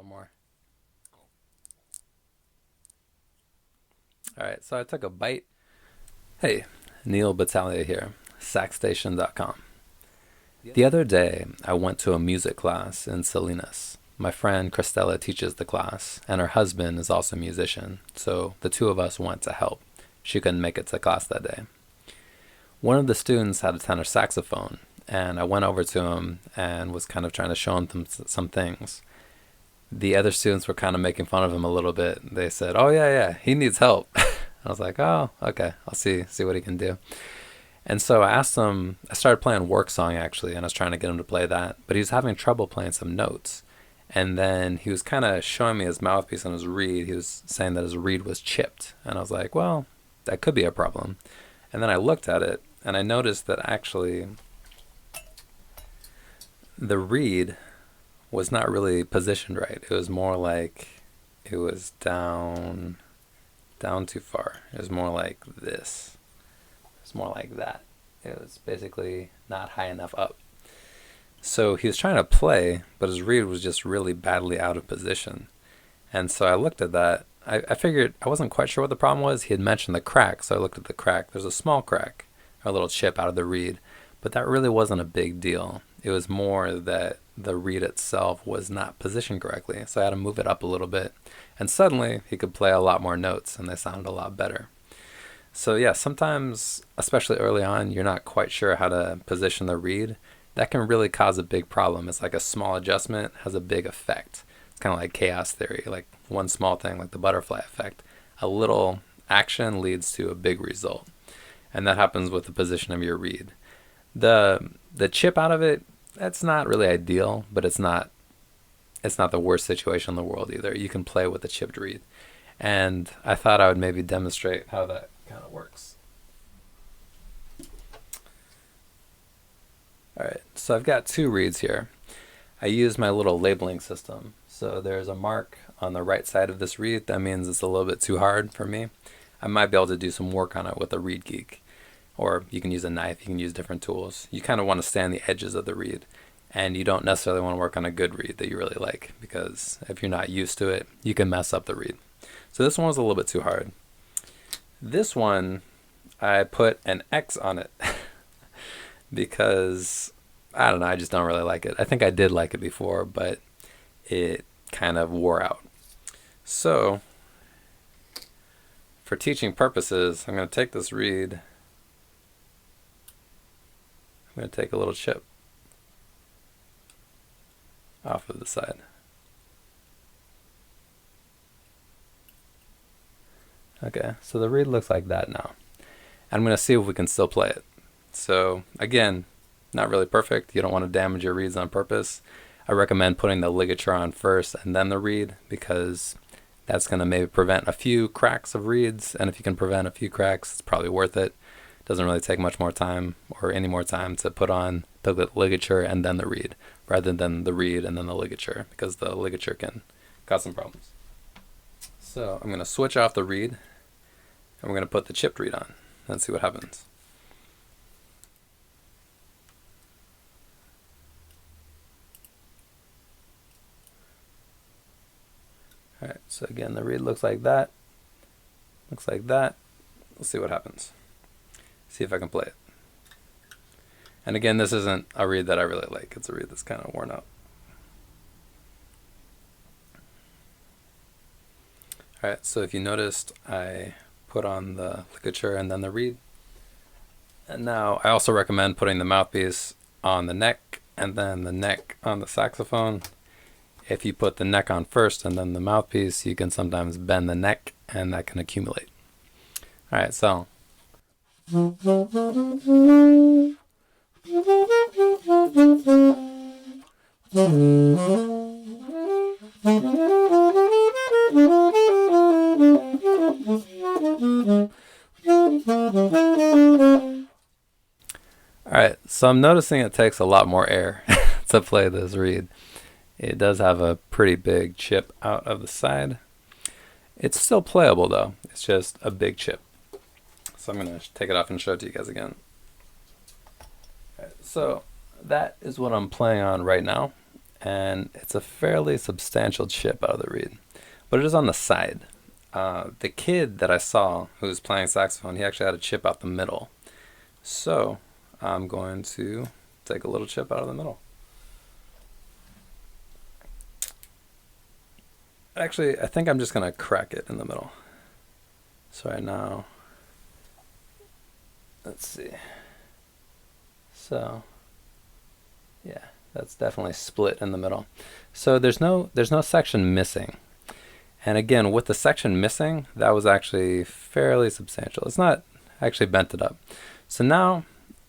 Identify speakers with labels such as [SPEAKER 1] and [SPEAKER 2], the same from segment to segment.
[SPEAKER 1] little more. All right, so I took a bite. Hey, Neal Battaglia here, saxstation.com. The other day, I went to a music class in Salinas. My friend Christella teaches the class, and her husband is also a musician, so the two of us went to help. She couldn't make it to class that day. One of the students had a tenor saxophone, and I went over to him and was kind of trying to show him some things. The other students were kind of making fun of him a little bit. They said, "Oh yeah, he needs help." I was like, "Oh, okay, I'll see what he can do." And so I asked him. I started playing Work Song actually, and I was trying to get him to play that, but he was having trouble playing some notes. And then he was kind of showing me his mouthpiece and his reed. He was saying that his reed was chipped, and I was like, "Well, that could be a problem." And then I looked at it, and I noticed that actually the reed was not really positioned right. It was more like it was down too far. It was more like this. It was more like that. It was basically not high enough up. So he was trying to play, but his reed was just really badly out of position. And so I looked at that. I figured I wasn't quite sure what the problem was. He had mentioned the crack, so I looked at the crack. There's a small crack, a little chip out of the reed, but that really wasn't a big deal. It was more that the reed itself was not positioned correctly, so I had to move it up a little bit. And suddenly, he could play a lot more notes, and they sounded a lot better. So yeah, sometimes, especially early on, you're not quite sure how to position the reed. That can really cause a big problem. It's like a small adjustment has a big effect. It's kind of like chaos theory, like one small thing, like the butterfly effect. A little action leads to a big result. And that happens with the position of your reed. The chip out of it, that's not really ideal, but it's not the worst situation in the world either. You can play with a chipped reed. And I thought I would maybe demonstrate how that kind of works. Alright, so I've got two reeds here. I use my little labeling system. So there's a mark on the right side of this reed. That means it's a little bit too hard for me. I might be able to do some work on it with a reed geek. Or you can use a knife, you can use different tools. You kind of want to stay on the edges of the reed. And you don't necessarily want to work on a good reed that you really like, because if you're not used to it, you can mess up the reed. So this one was a little bit too hard. This one, I put an X on it because, I don't know, I just don't really like it. I think I did like it before, but it kind of wore out. So, for teaching purposes, I'm going to take this reed. I'm going to take a little chip off of the side. Okay, so the reed looks like that now. I'm going to see if we can still play it. So, again, not really perfect. You don't want to damage your reeds on purpose. I recommend putting the ligature on first and then the reed, because that's going to maybe prevent a few cracks of reeds, and if you can prevent a few cracks, it's probably worth it. It doesn't really take much more time or any more time to put on the ligature and then the reed, rather than the reed and then the ligature, because the ligature can cause some problems. So I'm going to switch off the reed, and we're going to put the chipped reed on and see what happens. Alright, so again, the reed looks like that. Looks like that. We'll see what happens. See if I can play it. And again, this isn't a reed that I really like. It's a reed that's kind of worn out. Alright, so if you noticed, I put on the ligature and then the reed. And now I also recommend putting the mouthpiece on the neck and then the neck on the saxophone. If you put the neck on first and then the mouthpiece, you can sometimes bend the neck and that can accumulate. Alright, so. Alright, so I'm noticing it takes a lot more air to play this reed. It does have a pretty big chip out of the side. It's still playable though, it's just a big chip. So I'm going to take it off and show it to you guys again. Alright, so that is what I'm playing on right now. and it's a fairly substantial chip out of the reed, but it is on the side. The kid that I saw who was playing saxophone, he actually had a chip out the middle. So I'm going to take a little chip out of the middle. Actually, I think I'm just going to crack it in the middle. So right now, let's see. So, yeah, that's definitely split in the middle. So there's no section missing. And again, with the section missing, that was actually fairly substantial. It's not actually bent it up. So now,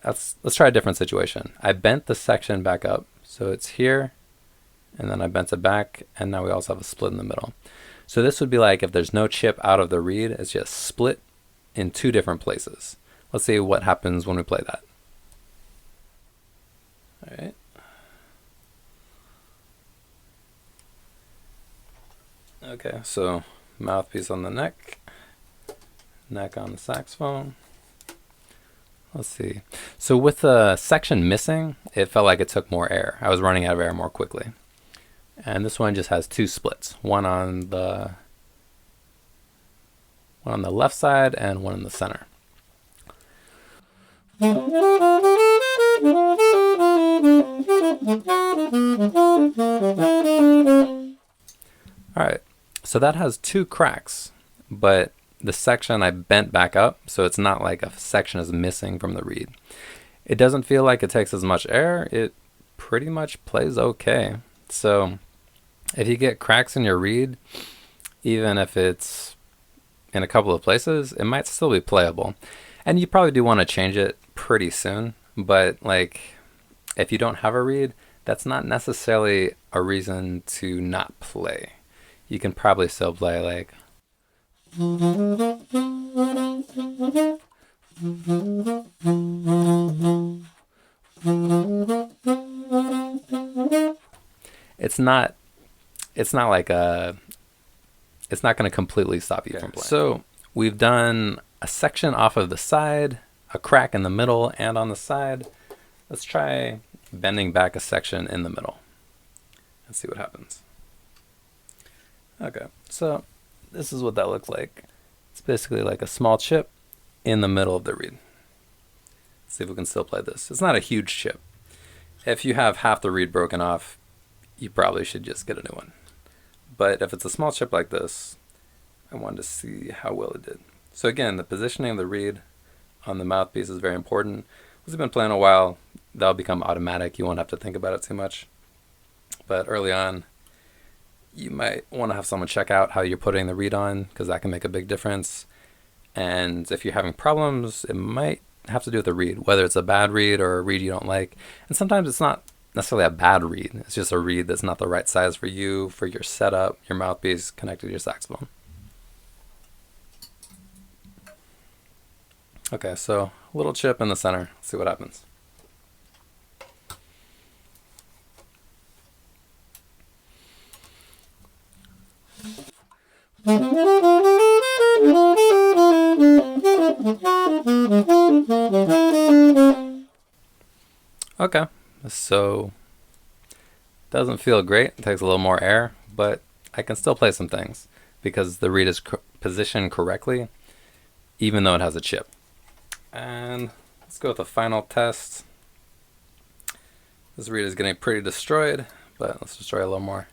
[SPEAKER 1] let's try a different situation. I bent the section back up. So it's here, and then I bent it back, and now we also have a split in the middle. So this would be like if there's no chip out of the reed, it's just split in two different places. Let's see what happens when we play that. All right. Okay, so mouthpiece on the neck on the saxophone. Let's see. So with the section missing, it felt like it took more air. I was running out of air more quickly. And this one just has two splits, one on the left side and one in the center. All right, so that has two cracks, but the section I bent back up, so it's not like a section is missing from the reed. It doesn't feel like it takes as much air. It pretty much plays okay. So if you get cracks in your reed, even if it's in a couple of places, it might still be playable. And you probably do want to change it pretty soon, but like if you don't have a reed, that's not necessarily a reason to not play. You can probably still play like it's not like it's not going to completely stop you from playing. So we've done a section off of the side, a crack in the middle and on the side. Let's try bending back a section in the middle and see what happens. Okay, so this is what that looks like. It's basically like a small chip in the middle of the reed. Let's see if we can still play this. It's not a huge chip. If you have half the reed broken off, you probably should just get a new one. But if it's a small chip like this, I wanted to see how well it did. So again, the positioning of the reed on the mouthpiece is very important. Once you've been playing a while, that'll become automatic. You won't have to think about it too much. But early on, you might want to have someone check out how you're putting the reed on, because that can make a big difference. And if you're having problems, it might have to do with the reed, whether it's a bad reed or a reed you don't like. And sometimes it's not necessarily a bad reed. It's just a reed that's not the right size for you, for your setup, your mouthpiece connected to your saxophone. Okay, so a little chip in the center. Let's see what happens. Okay, so doesn't feel great. It takes a little more air, but I can still play some things because the reed is positioned correctly, even though it has a chip. And let's go with the final test. This reed is getting pretty destroyed, but let's destroy a little more.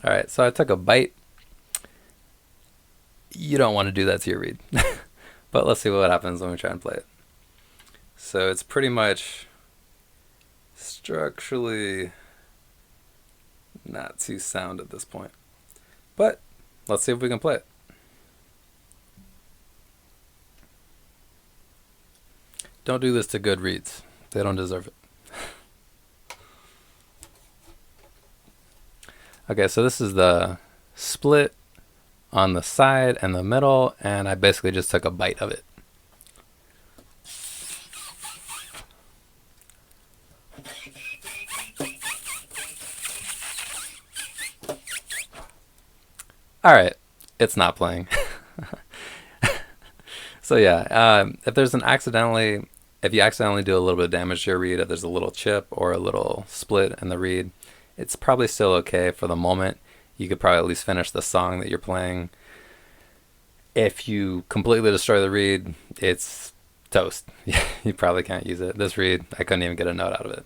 [SPEAKER 1] All right, so I took a bite. You don't want to do that to your reed. But let's see what happens when we try and play it. So it's pretty much structurally not too sound at this point. But let's see if we can play it. Don't do this to good reeds. They don't deserve it. Okay, so this is the split on the side and the middle, and I basically just took a bite of it. All right, it's not playing. So yeah, if there's an accidentally if you accidentally do a little bit of damage to your reed, if there's a little chip or a little split in the reed, it's probably still okay for the moment. You could probably at least finish the song that you're playing. If you completely destroy the reed, it's toast. You probably can't use it. This reed, I couldn't even get a note out of it.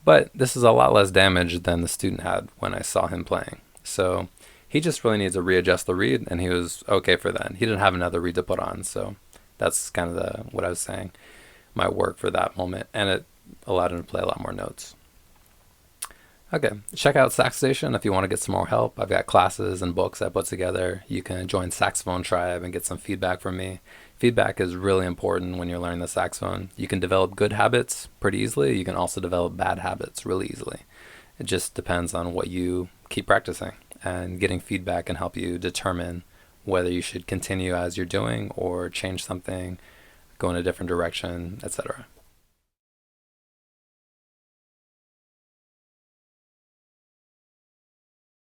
[SPEAKER 1] But this is a lot less damage than the student had when I saw him playing. So he just really needs to readjust the reed, and he was okay for that. He didn't have another reed to put on, so that's kind of what I was saying, my work for that moment, and it allowed him to play a lot more notes. Okay, check out Sax Station if you want to get some more help. I've got classes and books I put together. You can join Saxophone Tribe and get some feedback from me. Feedback is really important when you're learning the saxophone. You can develop good habits pretty easily. You can also develop bad habits really easily. It just depends on what you keep practicing, and getting feedback can help you determine whether you should continue as you're doing or change something, go in a different direction, etc.